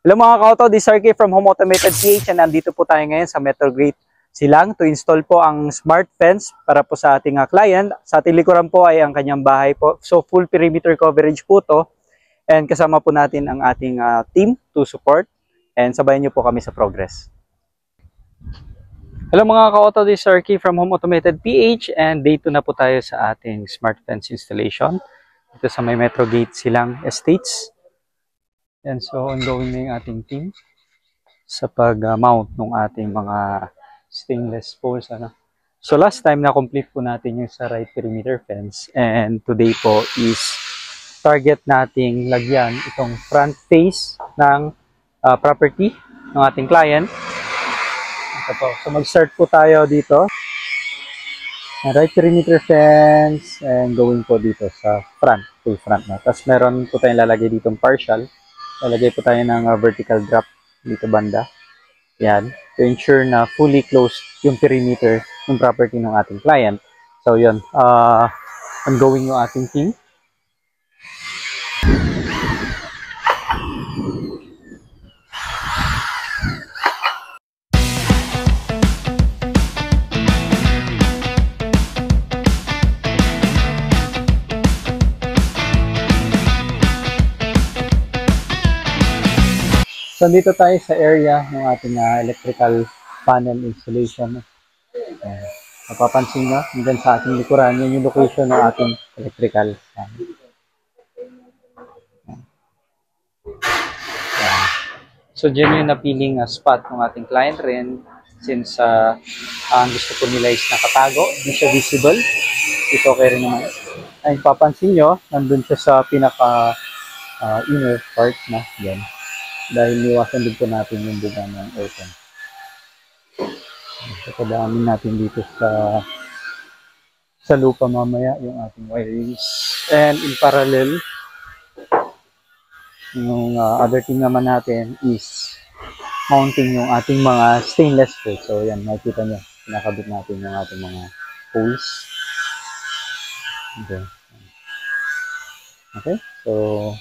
Hello mga ka-auto, this is RK from Home Automated PH and nandito po tayo ngayon sa Metrogate Silang to install po ang smart fence para po sa ating client. Sa ating likuran po ay ang kanyang bahay po. So full perimeter coverage po to and kasama po natin ang ating team to support and sabayan niyo po kami sa progress. Hello mga ka-auto, this is RK from Home Automated PH and day 2 na po tayo sa ating smart fence installation dito sa may Metrogate Silang Estates. And so, ongoing na yung ating team sa pag-mount ng ating mga stainless poles. So, last time na-complete po natin yung sa right perimeter fence. And today po is target nating lagyan itong front face ng property ng ating client. Ito po. So, mag-start po tayo dito. Right perimeter fence and going po dito sa front, full front na. Tapos meron po tayong lalagay ditong partial. Lalagay po tayo ng vertical drop dito banda. Yan. To ensure na fully closed yung perimeter ng property ng ating client. So, yun. Ongoing yung ating team. So, dito tayo sa area ng ating electrical panel installation. Mapapansin nyo, dyan sa ating likuran, yun yung location ng ating electrical panel. So, dyan yung napiling spot ng ating client rin since ang gusto ko nila is nakatago, hindi siya visible. Ito okay rin naman. Ay, papansin nyo, nandun siya sa pinaka inner part na yan. Dahil niwasan din po natin yung buga ng aircon. So, kadaamin natin dito sa lupa mamaya yung ating wirings. And in parallel, yung other thing naman natin is mounting yung ating mga stainless poles. So, yan, makikita nyo. Pinakabit natin yung ating mga poles. Okay. So,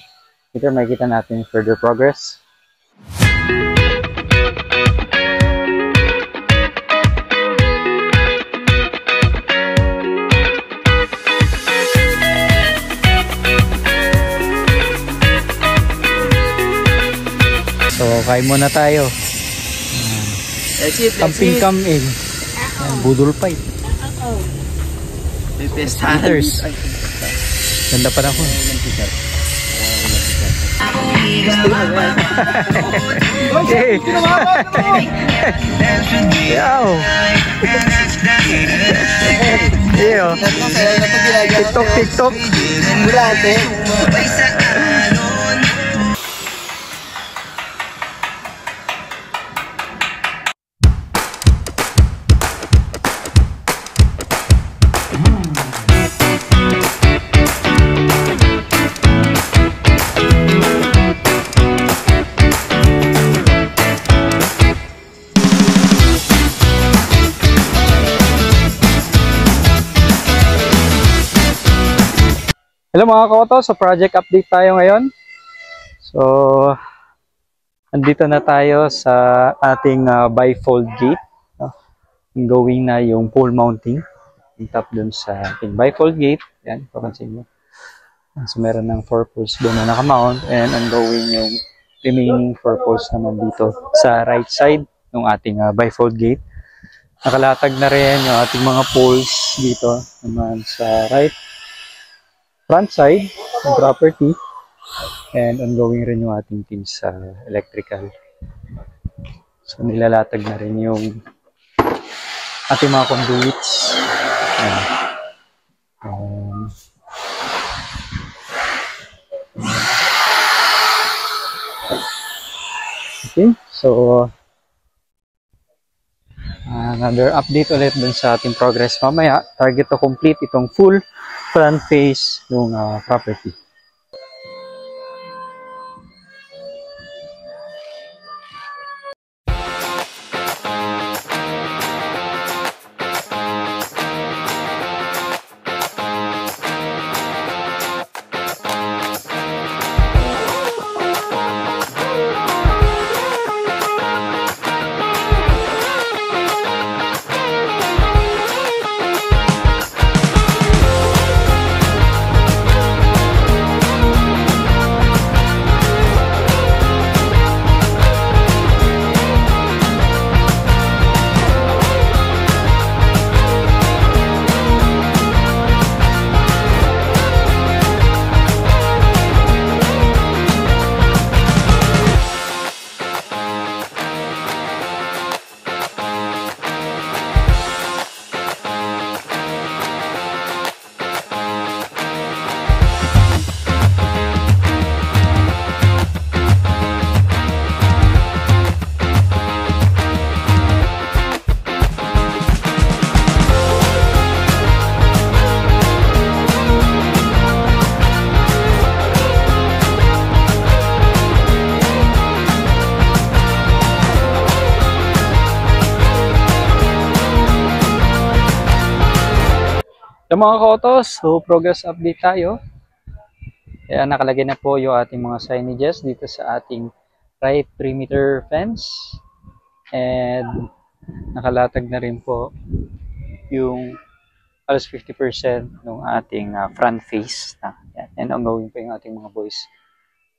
later makikita natin further progress. So, kain muna tayo. Camping. Budol pipe. Liters. Ganda pa na ako. Okay. Yaw. Iyo. TikTok. Bulate. Hello mga ka-auto, so project update tayo ngayon. So, andito na tayo sa ating bifold gate. Going na yung pole mounting. Yung top dun sa ating bifold gate. Yan, papansin nyo. So, meron ng 4 poles doon na nakamount. And ongoing yung remaining 4 poles naman dito sa right side ng ating bifold gate. Nakalatag na rin yung ating mga poles dito naman sa right front side ng property and ongoing rin yung ating team sa electrical. So nilalatag na rin yung ating mga conduits. Okay, so another update ulit dun sa ating progress mamaya. Target to complete itong full front face ng property. So mga ka-autos, so progress update tayo. Kaya nakalagay na po yung ating mga signages dito sa ating right perimeter fence. And nakalatag na rin po yung alas 50% ng ating front face. Yan. And ongoing pa yung ating mga boys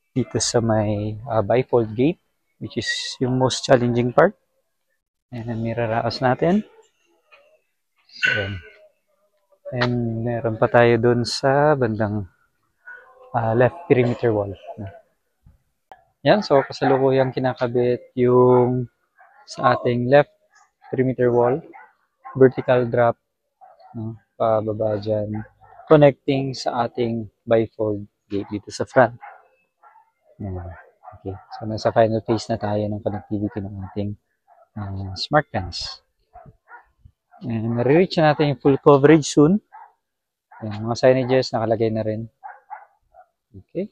dito sa may bifold gate, which is yung most challenging part. And then miraraos natin. So, and meron pa tayo dun sa bandang left perimeter wall. Yan, so kasalukuyang kinakabit yung sa ating left perimeter wall, vertical drop, no, pababa dyan, connecting sa ating bifold gate dito sa front. Okay, so nasa final phase na tayo ng connectivity ng ating smart fence. And nare-reach na natin yung full coverage soon. Ayan, mga signages nakalagay na rin. Okay.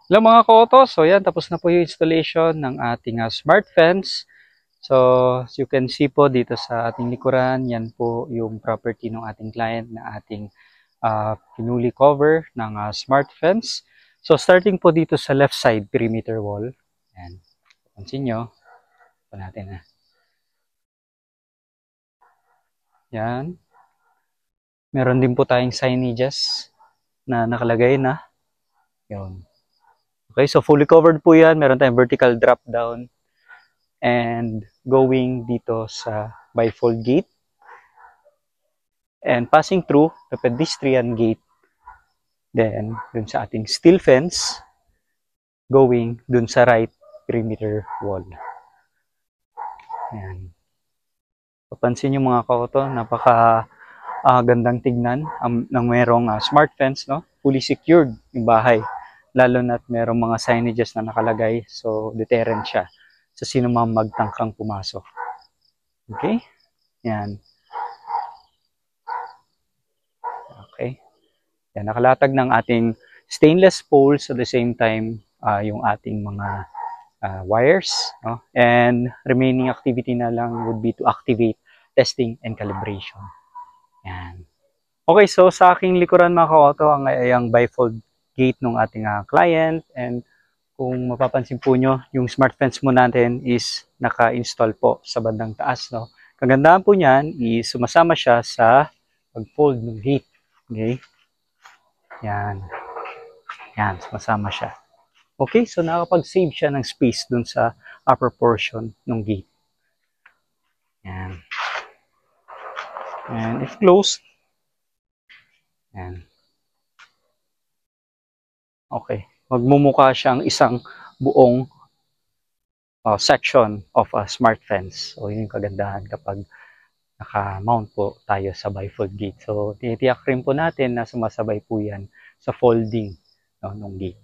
Hello mga ka-autos, so yan, tapos na po yung installation ng ating smart fence. So, as you can see po dito sa ating likuran, yan po yung property ng ating client na ating pinuli cover ng smart fence. So, starting po dito sa left side perimeter wall, yan, pansin nyo, ito natin na. Yan, meron din po tayong signages na nakalagay na, yun. Okay, so fully covered po yan. Meron tayong vertical drop down and going dito sa bifold gate and passing through the pedestrian gate, then dun sa ating steel fence going dun sa right perimeter wall. Ayan. Papansin nyo mga ka-auto, napaka gandang tignan ng merong smart fence, no? Fully secured yung bahay. Lalo na't merong mga signages na nakalagay, so deterrent siya sa sino mang magtangkang pumasok. Okay? Yan. Okay. Yan, nakalatag ng ating stainless poles at the same time yung ating mga wires. No? And remaining activity na lang would be to activate testing and calibration. Yan. Okay, so sa aking likuran mga ka-auto, ang bifold gate ng ating client, and kung mapapansin po nyo, yung smart fence mo natin is naka-install po sa bandang taas. No? Kagandahan po niyan is sumasama siya sa pag-fold ng gate. Okay? Yan. Yan, sumasama siya. Okay, so nakapag-save siya ng space dun sa upper portion ng gate. Yan. And if closed, yan. Okay. Magmumukha siyang isang buong section of a smart fence. So, yun yung kagandahan kapag naka-mount po tayo sa bifold gate. So, tinitiyak rin po natin na sumasabay po yan sa folding, no, ng gate.